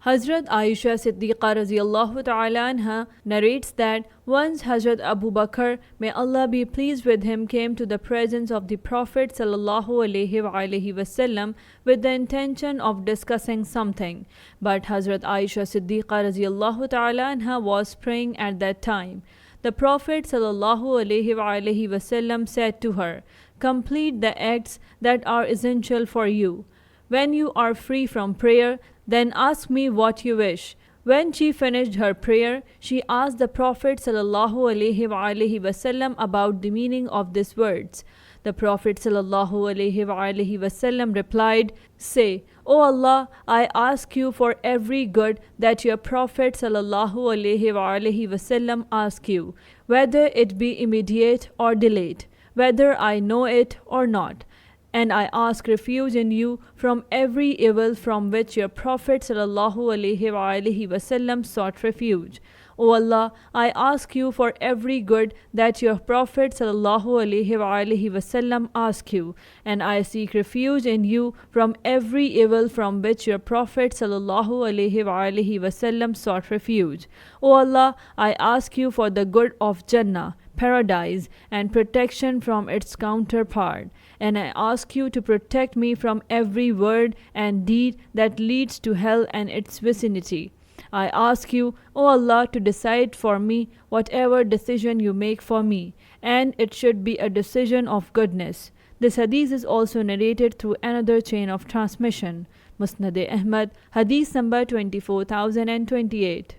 Hazrat Aisha Siddiqa radiallahu ta'ala anha narrates that once Hazrat Abu Bakr, may Allah be pleased with him, came to the presence of the Prophet sallallahu alaihi wasallam with the intention of discussing something. But Hazrat Aisha Siddiqa radiallahu ta'ala anha was praying at that time. The Prophet sallallahu alaihi wasallam said to her, "Complete the acts that are essential for you. When you are free from prayer, then ask me what you wish." When she finished her prayer, she asked the Prophet sallallahu alaihi wasallam about the meaning of these words. The Prophet sallallahu alaihi wasallam replied, "Say, O Allah, I ask you for every good that your Prophet sallallahu alaihi wasallam asks you, whether it be immediate or delayed, whether I know it or not. And I ask refuge in you from every evil from which your Prophet sallallahu alaihi wasallam sought refuge. O Allah, I ask you for every good that your Prophet sallallahu alaihi wasallam asks you, and I seek refuge in you from every evil from which your Prophet sallallahu alaihi wasallam sought refuge. O Allah, I ask you for the good of Jannah, paradise, and protection from its counterpart. And I ask you to protect me from every word and deed that leads to hell and its vicinity. I ask you, O Allah, to decide for me whatever decision you make for me, and it should be a decision of goodness." This hadith is also narrated through another chain of transmission. Musnad Ahmad, hadith number 24028.